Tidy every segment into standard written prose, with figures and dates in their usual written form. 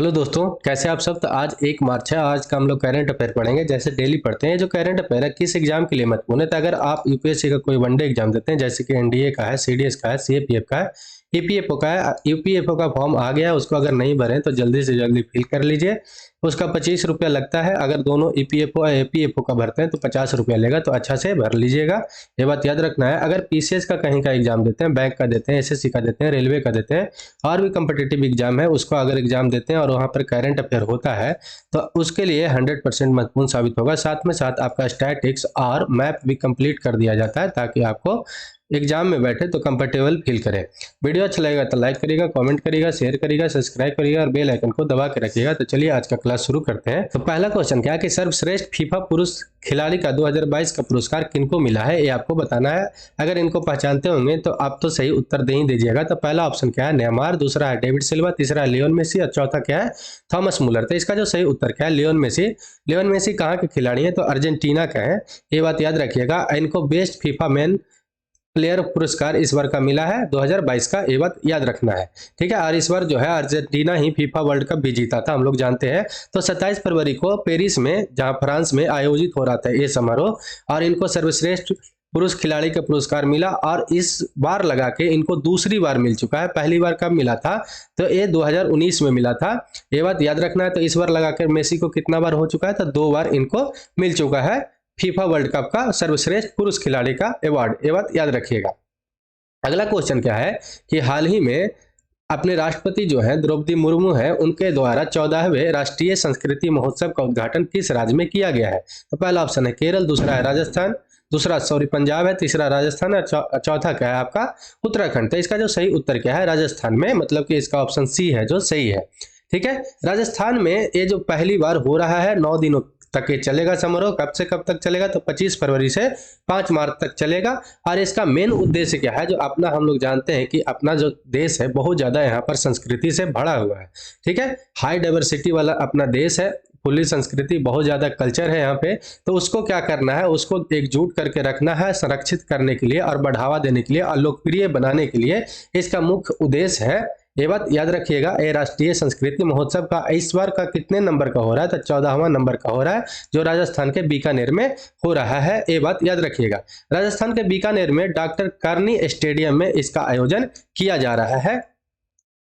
Hello दोस्तों, कैसे आप सब। तो आज 1 मार्च है। आज का हम लोग करंट अफेयर पढ़ेंगे। जैसे डेली पढ़ते हैं, जो करंट अफेयर है किस एग्जाम के लिए महत्वपूर्ण है। तो अगर आप यूपीएससी का कोई वनडे एग्जाम देते हैं, जैसे कि एनडीए का है, सीडीएस का है, सीएपीएफ का है, ईपीएफओ का है। यूपीएफओ का फॉर्म आ गया है, उसको अगर नहीं भरें तो जल्दी से जल्दी फिल कर लीजिए। उसका 25 रुपया लगता है। अगर दोनों ईपीएफओ और एपीएफओ का भरते हैं तो 50 रुपया लेगा, तो अच्छा से भर लीजिएगा। ये बात याद रखना है। अगर पीसीएस का कहीं का एग्जाम देते हैं, बैंक का देते हैं, एसएससी का देते हैं, रेलवे का देते हैं, और भी कम्पिटेटिव एग्जाम है, उसको अगर एग्जाम देते हैं और वहाँ पर करंट अफेयर होता है तो उसके लिए 100% महत्वपूर्ण साबित होगा। साथ में साथ आपका स्टैटिक्स और मैप भी कंप्लीट कर दिया जाता है, ताकि आपको एग्जाम में बैठे तो कंफर्टेबल फील करें। वीडियो अच्छा लगेगा तो लाइक करिएगा, कमेंट करिएगा, शेयर करिएगा, सब्सक्राइब करिएगा और बेल आइकन को दबा के रखिएगा। तो चलिए आज का क्लास शुरू करते हैं। तो पहला क्वेश्चन क्या है कि सर्वश्रेष्ठ फीफा पुरुष खिलाड़ी का 2022 का पुरस्कार किनको मिला है, ये आपको बताना है। अगर इनको पहचानते होंगे तो आप तो सही उत्तर दे ही दीजिएगा। तो पहला ऑप्शन क्या है, नेमार, दूसरा है डेविड सिल्वा, तीसरा है लियोन मेसी और चौथा क्या है, थॉमस मुलर। तो इसका जो सही उत्तर क्या है, लियोन मेसी। लियोन मेसी कहाँ के खिलाड़ी हैं, तो अर्जेंटीना का है। ये बात याद रखिएगा। इनको बेस्ट फीफा मैन प्लेयर पुरस्कार इस बार का मिला है 2022 का, ये बात याद रखना है। ठीक है। और इस बार जो है अर्जेंटीना ही फीफा वर्ल्ड कप भी जीता था, हम लोग जानते हैं। तो 27 फरवरी को पेरिस में, जहां फ्रांस में आयोजित हो रहा था ये समारोह, और इनको सर्वश्रेष्ठ पुरुष खिलाड़ी का पुरस्कार मिला। और इस बार लगा के इनको दूसरी बार मिल चुका है। पहली बार कब मिला था, तो ये 2019 में मिला था, ये बात याद रखना है। तो इस बार लगाकर मेसी को कितना बार हो चुका है, तो 2 बार इनको मिल चुका है फीफा वर्ल्ड कप का सर्वश्रेष्ठ पुरुष खिलाड़ी का अवार्ड, ये बात याद रखिएगा। अगला क्वेश्चन क्या है कि हाल ही में अपने राष्ट्रपति जो है द्रौपदी मुर्मू है, उनके द्वारा 14वें राष्ट्रीय संस्कृति महोत्सव का उद्घाटन किस राज्य में किया गया है। तो पहला ऑप्शन है केरल, दूसरा है राजस्थान, दूसरा पंजाब है, तीसरा राजस्थान है, चौथा क्या है आपका उत्तराखंड। तो इसका जो सही उत्तर क्या है, राजस्थान में, मतलब कि इसका ऑप्शन सी है जो सही है। ठीक है। राजस्थान में ये जो पहली बार हो रहा है, 9 दिनों तक ये चलेगा समारोह। कब से कब तक चलेगा, तो 25 फरवरी से 5 मार्च तक चलेगा। और इसका मेन उद्देश्य क्या है, जो अपना हम लोग जानते हैं कि अपना जो देश है बहुत ज्यादा यहाँ पर संस्कृति से भरा हुआ है। ठीक है। हाई डाइवर्सिटी वाला अपना देश है, फुल्ली संस्कृति, बहुत ज्यादा कल्चर है यहाँ पे। तो उसको क्या करना है, उसको एकजुट करके रखना है, संरक्षित करने के लिए और बढ़ावा देने के लिए और लोकप्रिय बनाने के लिए इसका मुख्य उद्देश्य है। ये बात याद रखिएगा। ये राष्ट्रीय संस्कृति महोत्सव का इस बार का कितने नंबर का हो रहा है, तो 14वां नंबर का हो रहा है, जो राजस्थान के बीकानेर में हो रहा है। ये बात याद रखिएगा। राजस्थान के बीकानेर में डॉक्टर करनी स्टेडियम में इसका आयोजन किया जा रहा है।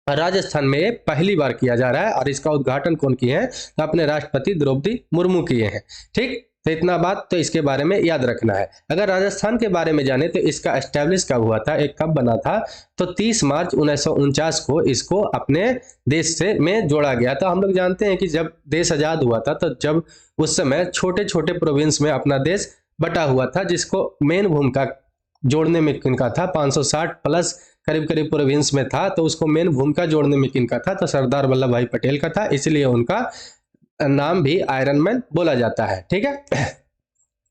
राजस्थान में ये पहली बार किया जा रहा है। और इसका उद्घाटन कौन किए हैं, तो अपने राष्ट्रपति द्रौपदी मुर्मू किए हैं। ठीक। तो इतना बात तो इसके बारे में याद रखना है। अगर राजस्थान के बारे में जाने तो इसका एस्टेब्लिश कब हुआ था, एक कब बना था, तो 30 मार्च 1949 को इसको अपने देश से में जोड़ा गया था। हम लोग जानते हैं कि जब देश आजाद हुआ था, तो जब उस समय छोटे छोटे प्रोविंस में अपना देश बटा हुआ था, जिसको मेन भूमिका जोड़ने में किनका था, 560 प्लस करीब करीब प्रोविंस में था, तो उसको मेन भूमिका जोड़ने में किनका था, तो सरदार वल्लभ भाई पटेल का था। इसलिए उनका नाम भी आयरन मैन बोला जाता है। ठीक है।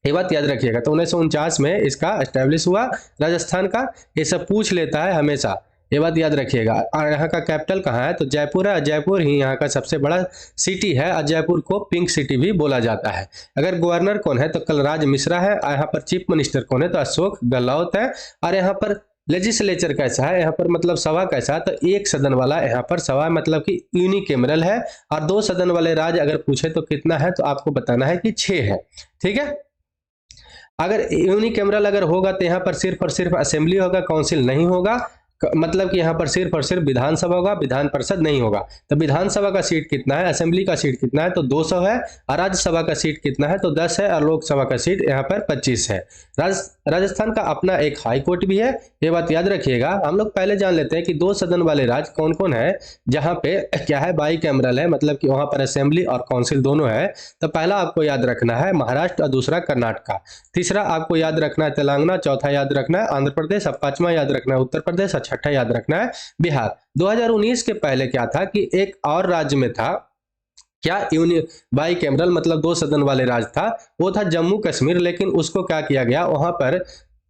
ये बात याद रखिएगा। तो 1949 में इसका एस्टेब्लिश हुआ राजस्थान का। ये सब पूछ लेता है हमेशा, ये बात याद रखिएगा। और यहाँ का कैपिटल कहाँ है, तो जयपुर है। जयपुर ही यहाँ का सबसे बड़ा सिटी है और जयपुर को पिंक सिटी भी बोला जाता है। अगर गवर्नर कौन है, तो कलराज मिश्रा है। यहाँ पर चीफ मिनिस्टर कौन है, तो अशोक गहलोत है। और यहाँ पर लेजिस्लेचर कैसा है, यहाँ पर मतलब सभा कैसा है, तो 1 सदन वाला यहाँ पर सभा, मतलब कि यूनिकैमरल है। और 2 सदन वाले राज्य अगर पूछे तो कितना है, तो आपको बताना है कि 6 है। ठीक है। अगर यूनिकैमरल अगर होगा तो यहाँ पर सिर्फ और सिर्फ असेंबली होगा, काउंसिल नहीं होगा। मतलब कि यहाँ पर सिर्फ और सिर्फ विधानसभा होगा, विधान परिषद नहीं होगा। तो विधानसभा का सीट कितना है, असेंबली का सीट कितना है, तो 200 है। और राज्यसभा का सीट कितना है, तो 10 है। और लोकसभा का सीट यहाँ पर 25 है। राजस्थान का अपना एक हाई कोर्ट भी है, ये बात याद रखिएगा। हम लोग पहले जान लेते हैं कि 2 सदन वाले राज्य कौन कौन है, जहाँ पे क्या है, बाई कैमरल है, मतलब कि वहां पर असेंबली और काउंसिल दोनों है। तो पहला आपको याद रखना है महाराष्ट्र और दूसरा कर्नाटका। तीसरा आपको याद रखना है तेलंगाना, चौथा याद रखना है आंध्र प्रदेश, और 5वां याद रखना है उत्तर प्रदेश, छठा याद रखना है बिहार। 2019 के पहले क्या था कि एक और राज्य में था, क्या बाई कैमरल मतलब 2 सदन वाले राज्य था, वो था जम्मू कश्मीर। लेकिन उसको क्या किया गया, वहां पर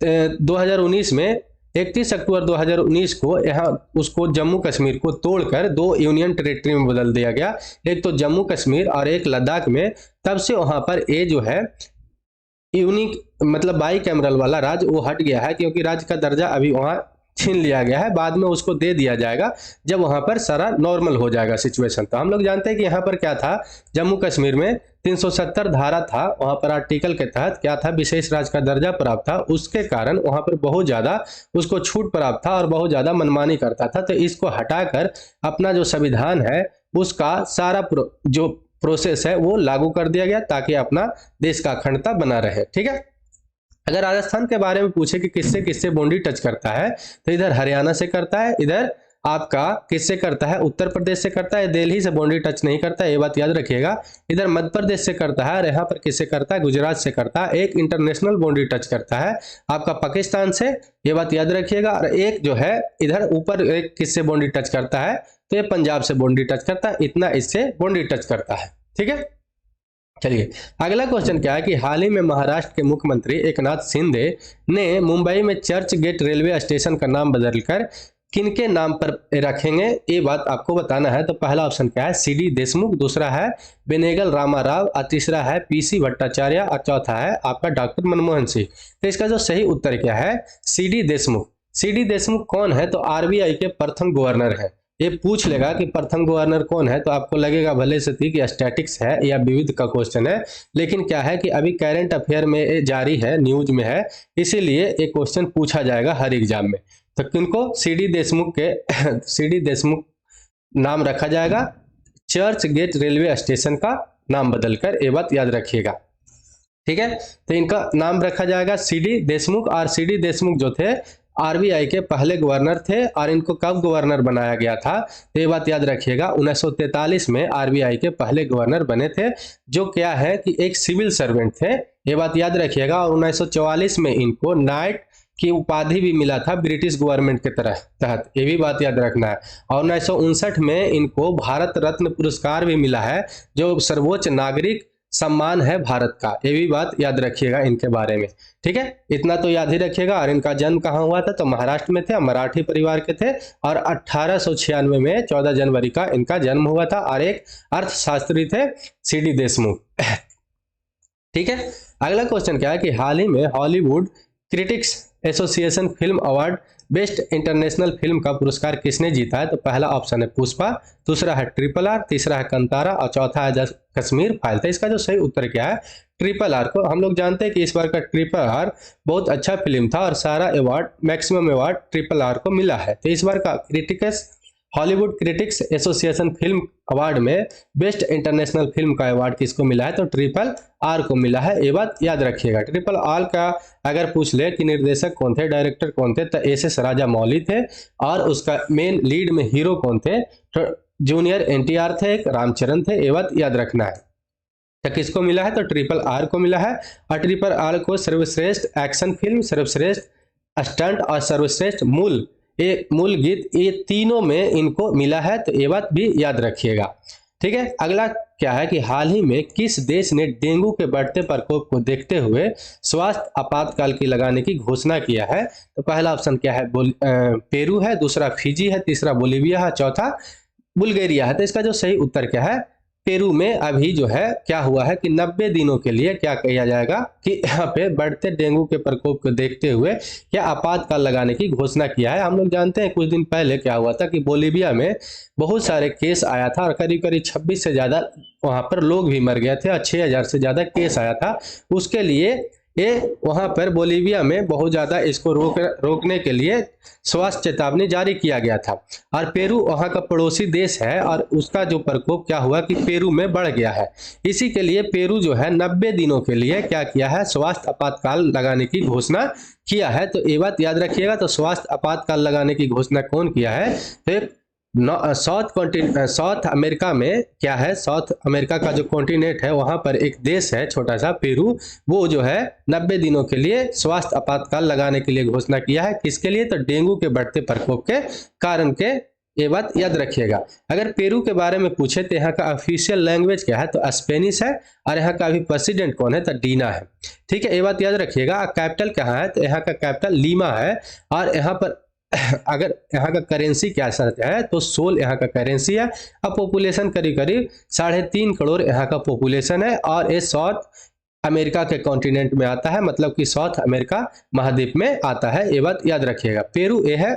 2019 में 31 अक्टूबर 2019 को यहाँ उसको जम्मू कश्मीर को तोड़कर 2 यूनियन टेरिटरी में बदल दिया गया, एक तो जम्मू कश्मीर और एक लद्दाख में। तब से वहां पर ये जो है यूनिक मतलब बाई कैमरल वाला राज्य वो हट गया है, क्योंकि राज्य का दर्जा अभी वहां छीन लिया गया है, बाद में उसको दे दिया जाएगा जब वहां पर सारा नॉर्मल हो जाएगा सिचुएशन। तो हम लोग जानते हैं कि यहाँ पर क्या था, जम्मू कश्मीर में 370 धारा था, वहां पर आर्टिकल के तहत क्या था, विशेष राज्य का दर्जा प्राप्त था, उसके कारण वहां पर बहुत ज्यादा उसको छूट प्राप्त था और बहुत ज्यादा मनमानी करता था। तो इसको हटाकर अपना जो संविधान है उसका सारा जो प्रोसेस है वो लागू कर दिया गया ताकि अपना देश का अखंडता बना रहे। ठीक है, अगर राजस्थान के बारे में पूछे कि किससे किससे बाउंड्री टच करता है, तो इधर हरियाणा से करता है, इधर आपका किससे करता है, उत्तर प्रदेश से करता है, दिल्ली से बाउंड्री टच नहीं करता है, ये बात याद रखिएगा। इधर मध्य प्रदेश से करता है और यहाँ पर किससे करता है, गुजरात से करता है। एक इंटरनेशनल बाउंड्री टच करता है आपका पाकिस्तान से, ये बात याद रखिएगा। और एक जो है इधर ऊपर एक किससे बाउंड्री टच करता है, तो ये पंजाब से बाउंड्री टच करता है, इतना इससे बाउंड्री टच करता है। ठीक है, चलिए अगला क्वेश्चन क्या है कि हाल ही में महाराष्ट्र के मुख्यमंत्री एकनाथ शिंदे ने मुंबई में चर्च गेट रेलवे स्टेशन का नाम बदलकर किनके नाम पर रखेंगे, ये बात आपको बताना है। तो पहला ऑप्शन क्या है, सीडी देशमुख, दूसरा है बेनेगल रामाराव, और तीसरा है पीसी भट्टाचार्य, और चौथा है आपका डॉक्टर मनमोहन सिंह। तो इसका जो सही उत्तर क्या है, सीडी देशमुख। सीडी देशमुख कौन है, तो आरबीआई के प्रथम गवर्नर है। ये पूछ लेगा कि प्रथम गवर्नर कौन है, तो आपको लगेगा भले से थी कि स्टैटिक्स है या विविध का क्वेश्चन है, लेकिन क्या है कि अभी करंट अफेयर में जारी है, न्यूज में है, इसीलिए एक क्वेश्चन पूछा जाएगा हर एग्जाम में। तो किनको, सीडी देशमुख के सीडी देशमुख नाम रखा जाएगा, चर्च गेट रेलवे स्टेशन का नाम बदलकर, ये बात याद रखिएगा। ठीक है, तो इनका नाम रखा जाएगा सीडी देशमुख। और सीडी देशमुख जो थे आरबीआई के पहले गवर्नर थे, और इनको कब गवर्नर बनाया गया था, तो ये बात याद रखिएगा 1943 में आरबीआई के पहले गवर्नर बने थे, जो क्या है कि एक सिविल सर्वेंट थे, ये बात याद रखिएगा। और 1944 में इनको नाइट की उपाधि भी मिला था ब्रिटिश गवर्नमेंट के तहत, ये भी बात याद रखना है। और 1959 में इनको भारत रत्न पुरस्कार भी मिला है, जो सर्वोच्च नागरिक सम्मान है भारत का, ये भी बात याद रखिएगा इनके बारे में। ठीक है, इतना तो याद ही रखिएगा। और इनका जन्म कहाँ हुआ था, तो महाराष्ट्र में थे, मराठी परिवार के थे, और 1896 में 14 जनवरी का इनका जन्म हुआ था, और एक अर्थशास्त्री थे सीडी देशमुख। ठीक है, अगला क्वेश्चन क्या है कि हाल ही में Hollywood critics association film award best international film का पुरस्कार किसने जीता है, तो पहला ऑप्शन है पुष्पा, दूसरा है ट्रिपल आर, तीसरा है कंतारा, और चौथा है कश्मीर फाइल। तो इसका जो सही उत्तर क्या है, ट्रिपल आर को। हम लोग जानते हैं कि इस बार का ट्रिपल आर बहुत अच्छा फिल्म था और सारा award, maximum award triple R को मिला है। तो इस बार का Hollywood critics association film award में बेस्ट इंटरनेशनल फिल्म का अवार्ड किसको मिला है, तो ट्रिपल आर को मिला है, ये बात याद रखिएगा। ट्रिपल आर का अगर पूछ ले कि निर्देशक कौन थे, डायरेक्टर कौन थे, तो एस राजामौली थे, और उसका मेन लीड में हीरो कौन थे, तो जूनियर एनटीआर थे, एक रामचरण थे, ये बात याद रखना है। तो किसको मिला है, तो ट्रिपल आर को मिला है। और ट्रिपल आर को सर्वश्रेष्ठ एक्शन फिल्म, सर्वश्रेष्ठ स्टंट और सर्वश्रेष्ठ मूल गीत, ये तीनों में इनको मिला है, तो ये बात भी याद रखिएगा। ठीक है, अगला क्या है कि हाल ही में किस देश ने डेंगू के बढ़ते प्रकोप को देखते हुए स्वास्थ्य आपातकाल की लगाने की घोषणा किया है, तो पहला ऑप्शन क्या है, पेरू है, दूसरा फिजी है, तीसरा बोलीविया है, चौथा बुल्गारिया है। तो इसका जो सही उत्तर क्या है, पेरू में अभी जो है क्या हुआ है कि 90 दिनों के लिए क्या किया जाएगा कि यहाँ पे बढ़ते डेंगू के प्रकोप को देखते हुए क्या आपातकाल लगाने की घोषणा किया है। हम लोग जानते हैं कुछ दिन पहले क्या हुआ था कि बोलीविया में बहुत सारे केस आया था और करीब करीब 26 से ज़्यादा वहाँ पर लोग भी मर गए थे और 6000 से ज़्यादा केस आया था। उसके लिए ये वहाँ पर बोलीविया में बहुत ज़्यादा इसको रोकने के लिए स्वास्थ्य चेतावनी जारी किया गया था। और पेरू वहाँ का पड़ोसी देश है और उसका जो प्रकोप क्या हुआ कि पेरू में बढ़ गया है। इसी के लिए पेरू जो है 90 दिनों के लिए क्या किया है, स्वास्थ्य आपातकाल लगाने की घोषणा किया है। तो ये बात याद रखिएगा। तो स्वास्थ्य आपातकाल लगाने की घोषणा कौन किया है, तो साउथ अमेरिका में क्या है, साउथ अमेरिका का जो कॉन्टिनेंट है वहां पर एक देश है छोटा सा पेरू, वो जो है 90 दिनों के लिए स्वास्थ्य आपातकाल लगाने के लिए घोषणा किया है। किसके लिए, तो डेंगू के बढ़ते प्रकोप के कारण के, ये बात याद रखिएगा। अगर पेरू के बारे में पूछे तो यहाँ का ऑफिशियल लैंग्वेज क्या है, तो स्पेनिश है, और यहाँ का अभी प्रेसिडेंट कौन है, तो डीना है। ठीक है, ये बात याद रखिएगा। कैपिटल कहाँ है, तो यहाँ का कैपिटल लीमा है। और यहाँ पर अगर यहाँ का करेंसी क्या शर्त है, तो सोल यहाँ का करेंसी है। अब पॉपुलेशन करीब करीब 3.5 करोड़ यहाँ का पॉपुलेशन है। और ये साउथ अमेरिका के कॉन्टिनेंट में आता है, मतलब कि साउथ अमेरिका महाद्वीप में आता है, ये बात याद रखिएगा। पेरू ये है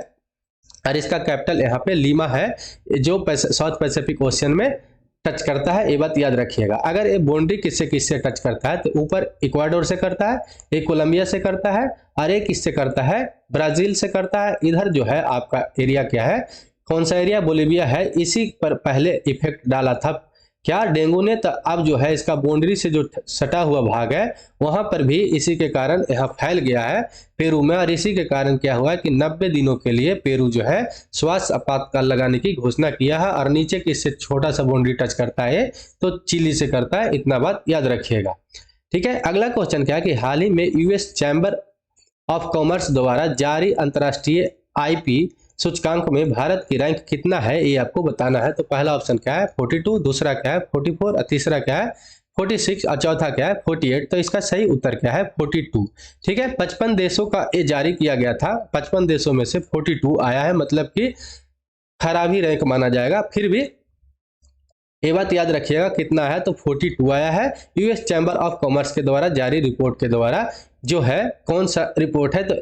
और इसका कैपिटल यहाँ पे लीमा है, जो साउथ पैसिफिक ओशियन में टच करता है, ये बात याद रखिएगा। अगर ये बाउंड्री किससे किससे टच करता है तो ऊपर इक्वाडोर से करता है, एक कोलंबिया से करता है और एक किससे करता है, ब्राजील से करता है। इधर जो है आपका एरिया क्या है, कौन सा एरिया, बोलिविया है। इसी पर पहले इफेक्ट डाला था क्या, डेंगू ने। तो अब जो है इसका बाउंड्री से जो सटा हुआ भाग है वहां पर भी इसी के कारण यहाँ फैल गया है पेरू में, और इसी के कारण क्या हुआ है कि 90 दिनों के लिए पेरू जो है स्वास्थ्य आपातकाल लगाने की घोषणा किया है। और नीचे किससे छोटा सा बाउंड्री टच करता है तो चिली से करता है, इतना बात याद रखिएगा। ठीक है, अगला क्वेश्चन क्या है कि हाल ही में यूएस चैम्बर ऑफ कॉमर्स द्वारा जारी अंतरराष्ट्रीय आईपी सूचकांक में भारत की रैंक कितना है, ये आपको बताना है। तो पहला ऑप्शन क्या है 42, दूसरा क्या है 44, और तीसरा क्या है 46, और चौथा क्या है 48। तो इसका सही उत्तर क्या है 42। ठीक है, 55 देशों का ये जारी किया गया था, 55 देशों में से 42 आया है, मतलब कि खराब ही रैंक माना जाएगा। फिर भी ये बात याद रखिएगा कितना है तो 42 आया है यूएस चैम्बर ऑफ कॉमर्स के द्वारा जारी रिपोर्ट के द्वारा। जो है कौन सा रिपोर्ट है तो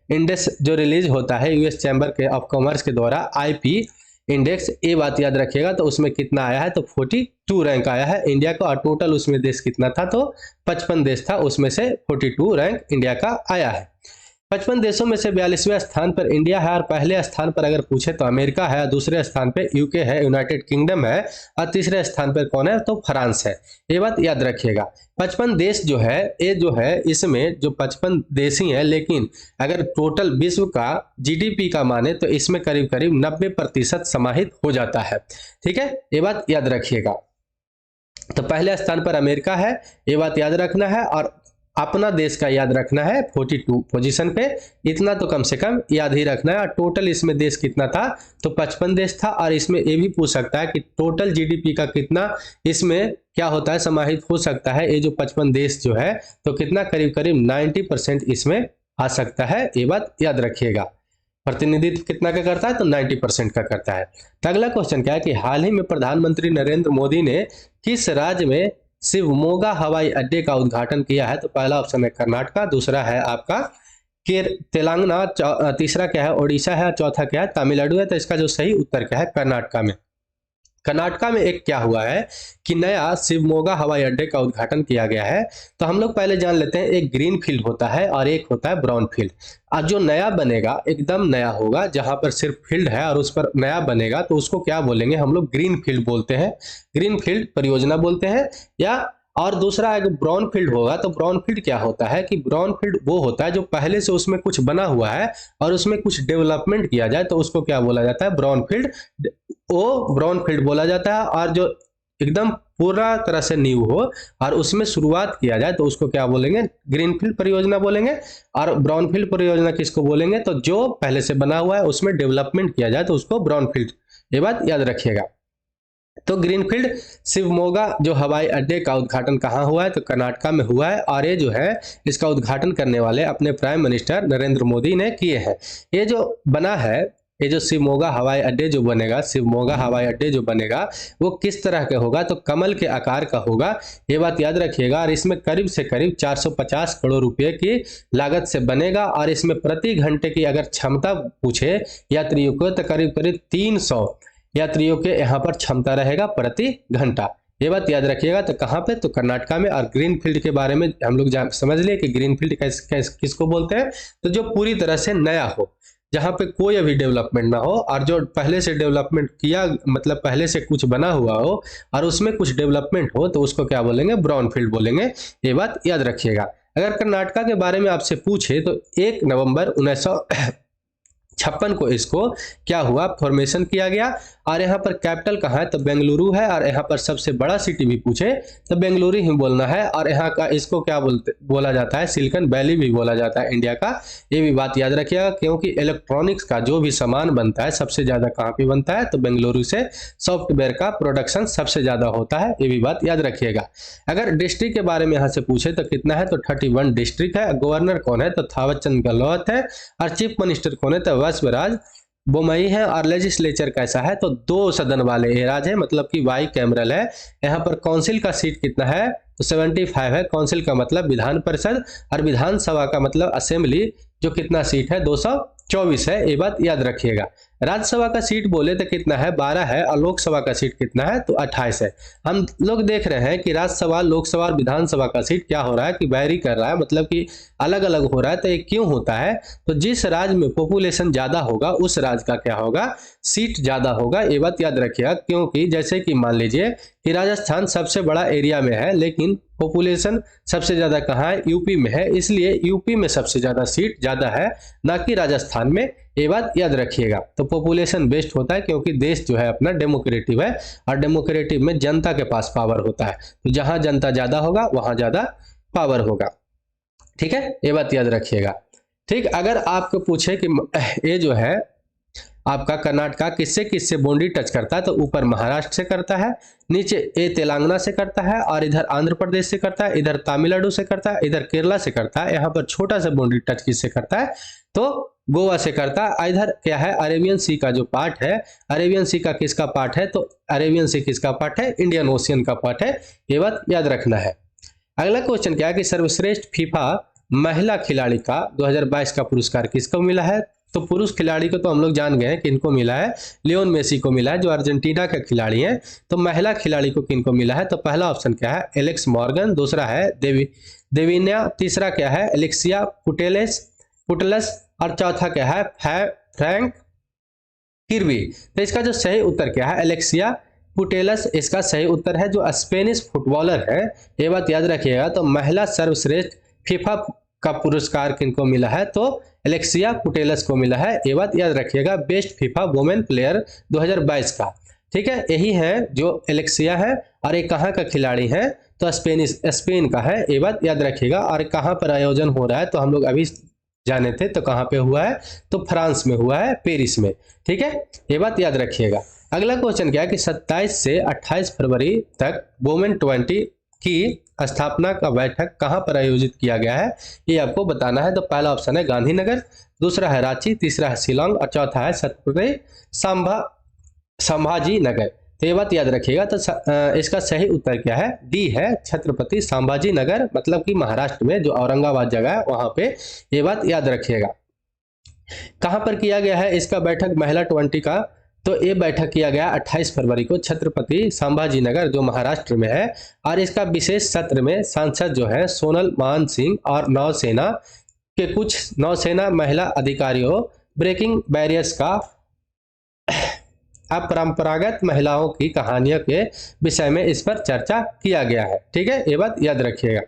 इंडेक्स जो रिलीज होता है यूएस चैम्बर के ऑफ कॉमर्स के द्वारा, आईपी इंडेक्स, ये बात याद रखिएगा। तो उसमें कितना आया है तो 42 रैंक आया है इंडिया का, और टोटल उसमें देश कितना था तो 55 देश था, उसमें से 42 रैंक इंडिया का आया है। 55 देशों में से 42वें स्थान पर इंडिया है, और पहले स्थान पर अगर पूछे तो अमेरिका है, दूसरे स्थान पे यूके है, यूनाइटेड किंगडम है, और तीसरे स्थान पर कौन है तो फ्रांस है। ये बात याद रखिएगा। 55 देश जो है ये जो है इसमें जो 55 देश ही है, लेकिन अगर टोटल विश्व का जीडीपी का माने तो इसमें करीब करीब 90% समाहित हो जाता है। ठीक है, ये बात याद रखिएगा। तो पहले स्थान पर अमेरिका है, ये बात याद रखना है, और अपना देश का याद रखना है 42 पोजीशन पे, इतना तो कम से कम याद ही रखना है। और टोटल इसमें देश कितना था तो 55 देश था, और इसमें ये भी पूछ सकता है कि टोटल जीडीपी का कितना इसमें क्या होता है समाहित हो सकता है। ये जो 55 देश जो है तो कितना करीब करीब 90% इसमें आ सकता है, ये बात याद रखिएगा। प्रतिनिधित्व कितना का करता है तो 90% का करता है। तो अगला क्वेश्चन क्या है कि हाल ही में प्रधानमंत्री नरेंद्र मोदी ने किस राज्य में शिवमोगा हवाई अड्डे का उद्घाटन किया है। तो पहला ऑप्शन है कर्नाटका, दूसरा है आपका तेलंगाना, तीसरा क्या है ओडिशा है, चौथा क्या है तमिलनाडु है। तो इसका जो सही उत्तर क्या है कर्नाटका में। कर्नाटका में एक क्या हुआ है कि नया शिवमोगा हवाई अड्डे का उद्घाटन किया गया है। तो हम लोग पहले जान लेते हैं, एक ग्रीन फील्ड होता है और एक होता है ब्राउन फील्ड। और जो नया बनेगा एकदम नया होगा, जहां पर सिर्फ फील्ड है और उस पर नया बनेगा तो उसको क्या बोलेंगे हम लोग ग्रीन फील्ड बोलते हैं, ग्रीन फील्ड परियोजना बोलते हैं। या और दूसरा अगर ब्राउन फील्ड होगा तो ब्राउन फील्ड क्या होता है कि ब्राउन फील्ड वो होता है जो पहले से उसमें कुछ बना हुआ है और उसमें कुछ डेवलपमेंट किया जाए तो उसको क्या बोला जाता है ब्राउन फील्ड, वो ब्राउन फील्ड बोला जाता है। और जो एकदम पूरा तरह से न्यू हो और उसमें शुरुआत किया जाए तो उसको क्या बोलेंगे ग्रीन फील्ड परियोजना बोलेंगे। और ब्राउन फील्ड परियोजना किसको बोलेंगे तो जो पहले से बना हुआ है उसमें डेवलपमेंट किया जाए तो उसको ब्राउन फील्ड, ये बात याद रखिएगा। तो ग्रीनफील्ड शिवमोगा जो हवाई अड्डे का उद्घाटन कहाँ हुआ है तो कर्नाटका में हुआ है। और ये जो है इसका उद्घाटन करने वाले अपने प्राइम मिनिस्टर नरेंद्र मोदी ने किए हैं। ये जो बना है, ये जो शिवमोगा हवाई अड्डे जो बनेगा, शिवमोगा हवाई अड्डे जो बनेगा वो किस तरह का होगा तो कमल के आकार का होगा, ये बात याद रखिएगा। और इसमें करीब से करीब 450 करोड़ रुपए की लागत से बनेगा। और इसमें प्रति घंटे की अगर क्षमता पूछे यात्रियों को तो करीब करीब 300 यात्रियों के यहाँ पर क्षमता रहेगा प्रति घंटा, ये बात याद रखिएगा। तो कहाँ पे तो कर्नाटका में। और ग्रीन फील्ड के बारे में हम लोग समझ लिए कि ग्रीन फील्ड किसको बोलते हैं तो जो पूरी तरह से नया हो, जहाँ पे कोई अभी डेवलपमेंट ना हो और जो पहले से डेवलपमेंट किया मतलब पहले से कुछ बना हुआ हो और उसमें कुछ डेवलपमेंट हो तो उसको क्या बोलेंगे ब्राउन फील्ड बोलेंगे, ये बात याद रखिएगा। अगर कर्नाटका के बारे में आपसे पूछे तो 1 नवंबर 1956 को इसको क्या हुआ फॉर्मेशन किया गया। और यहाँ पर कैपिटल कहाँ है तो बेंगलुरु है। और यहाँ पर सबसे बड़ा सिटी भी पूछे तो बेंगलुरु ही बोलना है। और यहाँ का इसको क्या बोला जाता है सिलिकॉन वैली भी बोला जाता है इंडिया का, ये भी बात याद रखिएगा। क्योंकि इलेक्ट्रॉनिक्स का जो भी सामान बनता है सबसे ज्यादा कहाँ पे बनता है तो बेंगलुरु से सॉफ्टवेयर का प्रोडक्शन सबसे ज्यादा होता है, ये भी बात याद रखिएगा। अगर डिस्ट्रिक्ट के बारे में यहाँ से पूछे तो कितना है तो 31 डिस्ट्रिक्ट है। गवर्नर कौन है तो थावर चंद गहलोत है। और चीफ मिनिस्टर कौन है तो वसुंधरा बोमई है। और लेजिस्लेचर कैसा है, तो 2 सदन वाले ये राज्य है, मतलब कि बाई कैमरल है। यहाँ पर काउंसिल का सीट कितना है, तो 75 है। काउंसिल का मतलब विधान परिषद, और विधानसभा का मतलब असेंबली, जो कितना सीट है, 224 है। ये बात याद रखिएगा। राज्यसभा का सीट बोले तो कितना है, 12 है। और लोकसभा का सीट कितना है, तो 28 है। हम लोग देख रहे हैं कि राज्यसभा, लोकसभा और विधानसभा का सीट क्या हो रहा है कि वैरी कर रहा है, मतलब कि अलग अलग हो रहा है। तो ये क्यों होता है, तो जिस राज्य में पॉपुलेशन ज्यादा होगा उस राज्य का क्या होगा, सीट ज्यादा होगा। ये बात याद रखिएगा। क्योंकि जैसे कि मान लीजिए कि राजस्थान सबसे बड़ा एरिया में है, लेकिन पॉपुलेशन सबसे ज्यादा कहाँ है, यूपी में है, इसलिए यूपी में सबसे ज्यादा सीट ज्यादा है, ना कि राजस्थान में। ये बात याद रखिएगा। तो पॉपुलेशन बेस्ड होता है, क्योंकि देश जो है अपना डेमोक्रेटिव है, और डेमोक्रेटिव में जनता के पास पावर होता है। तो जहां जनता ज्यादा होगा वहां ज्यादा पावर होगा। ठीक है, ये बात याद रखिएगा। ठीक, अगर आपको पूछे कि ये जो है आपका कर्नाटका किससे किससे बाउंड्री टच करता है, तो ऊपर महाराष्ट्र से करता है, नीचे ए तेलंगाना से करता है, और इधर आंध्र प्रदेश से करता है, इधर तमिलनाडु से करता है, इधर केरला से करता है। यहाँ पर छोटा सा बाउंड्री टच किससे करता है, तो गोवा से करता है। इधर क्या है, अरेबियन सी का जो पार्ट है, अरेबियन सी का किसका पार्ट है, तो अरेबियन सी किसका पार्ट है, इंडियन ओशियन का पार्ट है। ये बात याद रखना है। अगला क्वेश्चन क्या है कि सर्वश्रेष्ठ फीफा महिला खिलाड़ी का 2022 का पुरस्कार किसको मिला है, तो पुरुष खिलाड़ी को तो हम लोग जान गए हैं किनको मिला है, लियोन मेसी को मिला है, जो अर्जेंटीना के खिलाड़ी हैं। तो महिला खिलाड़ी को किनको मिला है, तो पहला ऑप्शन क्या है, एलेक्स मॉर्गन, दूसरा है देविन्या, तीसरा क्या है, एलेक्सिया पुटेलस, और चौथा क्या है, फ्रैंक किर्बी। तो इसका जो सही उत्तर क्या है, एलेक्सिया पुटेलस इसका सही उत्तर है, जो स्पेनिश फुटबॉलर है। ये बात याद रखिएगा। तो महिला सर्वश्रेष्ठ फीफा का पुरस्कार किनको मिला है, तो एलेक्सिया पुटेलस को मिला है। ये बात याद रखिएगा, बेस्ट फीफा वुमेन प्लेयर 2022 का। ठीक है, यही है जो एलेक्सिया है, और ये कहाँ का खिलाड़ी है, तो स्पेन का है। ये बात याद रखिएगा। और कहाँ पर आयोजन हो रहा है, तो हम लोग अभी जाने थे, तो कहाँ पे हुआ है, तो फ्रांस में हुआ है, पेरिस में। ठीक है, ये बात याद रखिएगा। अगला क्वेश्चन क्या है कि 27 से 28 फरवरी तक वुमेन 20 की स्थापना का बैठक कहां पर आयोजित किया गया है, ये आपको बताना है। तो पहला ऑप्शन है गांधीनगर, दूसरा है रांची, तीसरा है शिलोंग, और चौथा है छत्रपति संभाजी नगर। तो ये बात याद रखिएगा। तो इसका सही उत्तर क्या है, डी है, छत्रपति संभाजी नगर, मतलब कि महाराष्ट्र में जो औरंगाबाद जगह है वहां पे। ये बात याद रखिएगा। कहां पर किया गया है इसका बैठक महिला 20 का, तो ये बैठक किया गया 28 फरवरी को छत्रपति संभाजी नगर, जो महाराष्ट्र में है। और इसका विशेष सत्र में सांसद जो है सोनल मान सिंह और नौसेना के कुछ नौसेना महिला अधिकारियों ब्रेकिंग बैरियर्स का अपरंपरागत महिलाओं की कहानियों के विषय में इस पर चर्चा किया गया है। ठीक है, ये बात याद रखिएगा।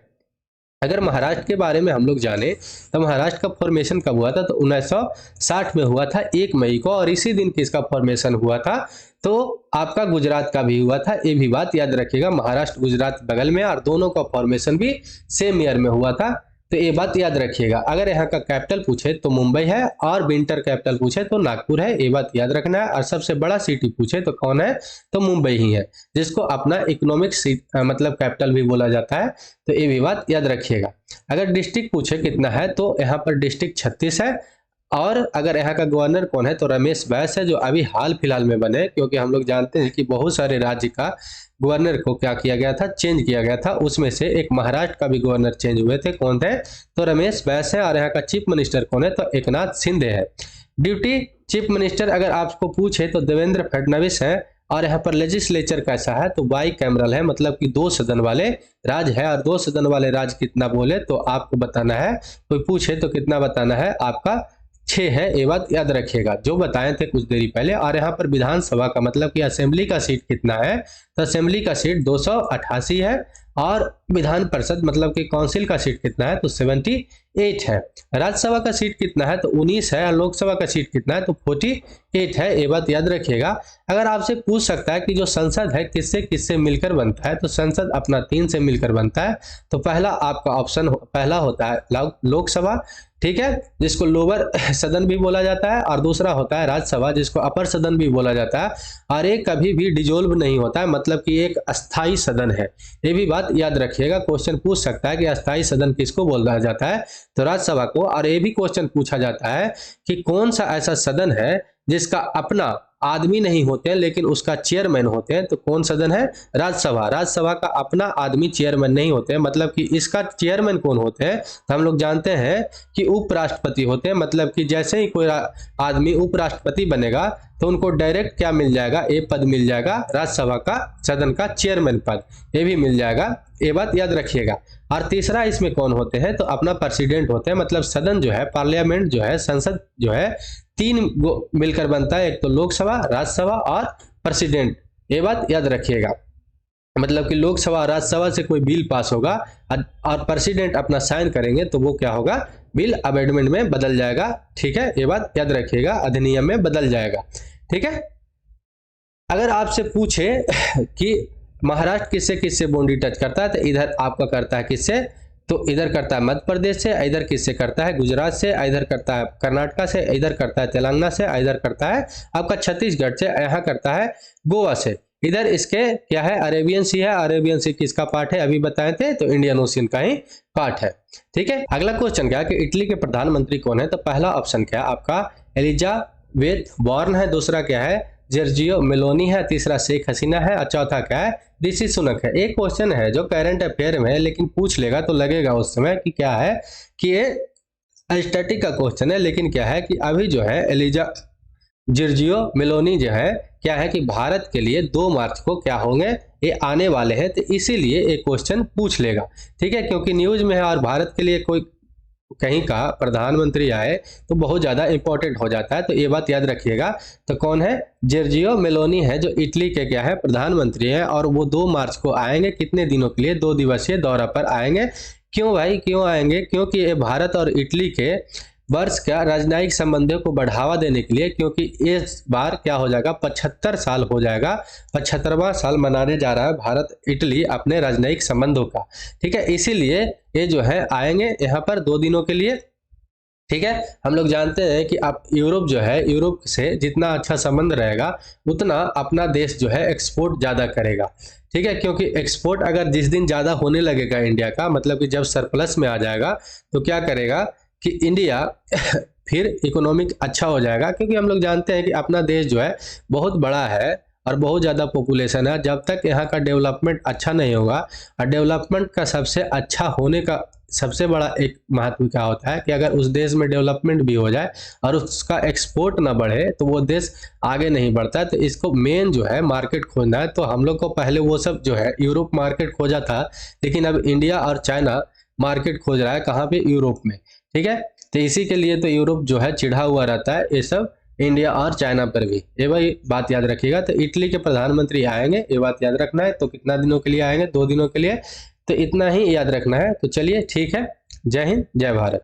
अगर महाराष्ट्र के बारे में हम लोग जाने तो महाराष्ट्र का फॉर्मेशन कब हुआ था, तो 1960 में हुआ था 1 मई को, और इसी दिन किसका फॉर्मेशन हुआ था, तो आपका गुजरात का भी हुआ था। ये भी बात याद रखिएगा, महाराष्ट्र गुजरात बगल में, और दोनों का फॉर्मेशन भी सेम ईयर में हुआ था। तो ये बात याद रखिएगा। अगर यहाँ का कैपिटल पूछे तो मुंबई है, और विंटर कैपिटल पूछे तो नागपुर है। ये बात याद रखना है। और सबसे बड़ा सिटी पूछे तो कौन है, तो मुंबई ही है, जिसको अपना इकोनॉमिक मतलब कैपिटल भी बोला जाता है। तो ये भी बात याद रखिएगा। अगर डिस्ट्रिक्ट पूछे कितना है, तो यहाँ पर डिस्ट्रिक्ट 36 है। और अगर यहाँ का गवर्नर कौन है, तो रमेश बैस है, जो अभी हाल फिलहाल में बने, क्योंकि हम लोग जानते हैं कि बहुत सारे राज्य का गवर्नर को क्या किया गया था, चेंज किया गया था। उसमें से एक महाराष्ट्र का भी गवर्नर चेंज हुए थे, कौन थे, तो रमेश बैस है। और यहाँ का चीफ मिनिस्टर कौन है, तो एकनाथ शिंदे है। ड्यूटी चीफ मिनिस्टर अगर आपको पूछे तो देवेंद्र फडणवीस है। और यहाँ पर लेजिस्लेचर कैसा है, तो बाई कैमरल है, मतलब कि 2 सदन वाले राज्य है। और 2 सदन वाले राज्य कितना बोले, तो आपको बताना है, कोई पूछे तो कितना बताना है, आपका 6 है। ये बात याद रखिएगा, जो बताए थे कुछ देरी पहले। और यहाँ पर विधानसभा का मतलब कि असेंबली का सीट कितना है, तो असेंबली का सीट 288 है। और विधान परिषद मतलब कि काउंसिल का सीट कितना है, तो 78 है। राज्यसभा का सीट कितना है, तो 19 है। और लोकसभा का सीट कितना है, तो 48 है। ये बात याद रखिएगा। अगर आपसे पूछ सकता है कि जो संसद है किससे किससे मिलकर बनता है, तो संसद अपना 3 से मिलकर बनता है। तो पहला आपका ऑप्शन पहला होता है लोकसभा, ठीक है, जिसको लोअर सदन भी बोला जाता है। और दूसरा होता है राज्यसभा, जिसको अपर सदन भी बोला जाता है। और ये कभी भी डिजोल्व नहीं होता है, मतलब कि एक अस्थाई सदन है। ये भी बात याद रखिएगा। क्वेश्चन पूछ सकता है कि अस्थाई सदन किसको बोला जाता है, तो राज्यसभा को। और ये भी क्वेश्चन पूछा जाता है कि कौन सा ऐसा सदन है जिसका अपना आदमी नहीं होते हैं लेकिन उसका चेयरमैन होते हैं, तो कौन सदन है? राज्यसभा। राज्यसभा का अपना आदमी चेयरमैन नहीं होते हैं, मतलब कि इसका चेयरमैन कौन होते हैं? तो हम लोग जानते हैं कि उपराष्ट्रपति होते हैं। मतलब कि जैसे ही कोई आदमी उपराष्ट्रपति बनेगा तो उनको डायरेक्ट क्या मिल जाएगा? ये पद मिल जाएगा, राज्यसभा का सदन का चेयरमैन पद, ये भी मिल जाएगा। ये बात याद रखिएगा। और तीसरा इसमें कौन होते हैं? तो अपना प्रेसिडेंट होते हैं। मतलब सदन जो है, पार्लियामेंट जो है, संसद जो है, तीन मिलकर बनता है, एक तो लोकसभा, राज्यसभा और प्रेसिडेंट। ये बात याद रखिएगा। मतलब कि लोकसभा और राज्यसभा से कोई बिल पास होगा और प्रेसिडेंट अपना साइन करेंगे तो वो क्या होगा? बिल अमेंडमेंट में बदल जाएगा। ठीक है, ये बात याद रखिएगा, अधिनियम में बदल जाएगा। ठीक है। अगर आपसे पूछे कि महाराष्ट्र किससे किससे बाउंड्री टच करता है, तो इधर आपका करता है किससे? तो इधर करता है मध्य प्रदेश से, इधर किससे करता है? गुजरात से, इधर करता है कर्नाटका से, इधर करता है तेलंगाना से, इधर करता है आपका छत्तीसगढ़ से, यहाँ करता है गोवा से। इधर इसके क्या है? अरेबियन सी है। अरेबियन सी किसका पार्ट है? अभी बताए थे, तो इंडियन ओशियन का ही पार्ट है। ठीक है। अगला क्वेश्चन क्या है कि इटली के प्रधानमंत्री कौन है? तो पहला ऑप्शन क्या है आपका? एलिजाबेथ वॉर्न है। दूसरा क्या है? जॉर्जियो मेलोनी है। तीसरा शेख हसीना है। और चौथा क्या है? ऋषि सुनक है। एक क्वेश्चन है जो करंट अफेयर में है, लेकिन पूछ लेगा तो लगेगा उस समय कि क्या है कि ये स्टैटिक का क्वेश्चन है, लेकिन क्या है कि अभी जो है जॉर्जियो मेलोनी जो है क्या है कि भारत के लिए 2 मार्च को क्या होंगे? ये आने वाले हैं, तो इसीलिए एक क्वेश्चन पूछ लेगा। ठीक है, क्योंकि न्यूज में है और भारत के लिए कोई कहीं का प्रधानमंत्री आए तो बहुत ज़्यादा इंपॉर्टेंट हो जाता है, तो ये बात याद रखिएगा। तो कौन है? जॉर्जियो मेलोनी है, जो इटली के क्या है? प्रधानमंत्री है। और वो 2 मार्च को आएंगे। कितने दिनों के लिए? 2 दिवसीय दौरा पर आएंगे। क्यों भाई, क्यों आएंगे? क्योंकि ये भारत और इटली के वर्ष का राजनयिक संबंधों को बढ़ावा देने के लिए, क्योंकि इस बार क्या हो जाएगा? 75 साल हो जाएगा। 75वां साल मनाने जा रहा है भारत इटली अपने राजनयिक संबंधों का। ठीक है, इसीलिए ये जो है आएंगे यहाँ पर 2 दिनों के लिए। ठीक है। हम लोग जानते हैं कि आप यूरोप जो है, यूरोप से जितना अच्छा संबंध रहेगा उतना अपना देश जो है एक्सपोर्ट ज़्यादा करेगा। ठीक है, क्योंकि एक्सपोर्ट अगर जिस दिन ज़्यादा होने लगेगा इंडिया का, मतलब कि जब सरप्लस में आ जाएगा, तो क्या करेगा कि इंडिया फिर इकोनॉमिक अच्छा हो जाएगा। क्योंकि हम लोग जानते हैं कि अपना देश जो है बहुत बड़ा है और बहुत ज़्यादा पॉपुलेशन है। जब तक यहाँ का डेवलपमेंट अच्छा नहीं होगा, और डेवलपमेंट का सबसे अच्छा होने का सबसे बड़ा एक महत्व क्या होता है कि अगर उस देश में डेवलपमेंट भी हो जाए और उसका एक्सपोर्ट ना बढ़े तो वो देश आगे नहीं बढ़ता है। तो इसको मेन जो है मार्केट खोजना है। तो हम लोग को पहले वो सब जो है यूरोप मार्केट खोजा था, लेकिन अब इंडिया और चाइना मार्केट खोज रहा है। कहाँ पे? यूरोप में। ठीक है, तो इसी के लिए तो यूरोप जो है चिढ़ा हुआ रहता है ये सब इंडिया और चाइना पर भी। ये भाई बात याद रखिएगा। तो इटली के प्रधानमंत्री आएंगे, ये बात याद रखना है। तो कितना दिनों के लिए आएंगे? 2 दिनों के लिए। तो इतना ही याद रखना है। तो चलिए ठीक है, जय हिंद, जय भारत।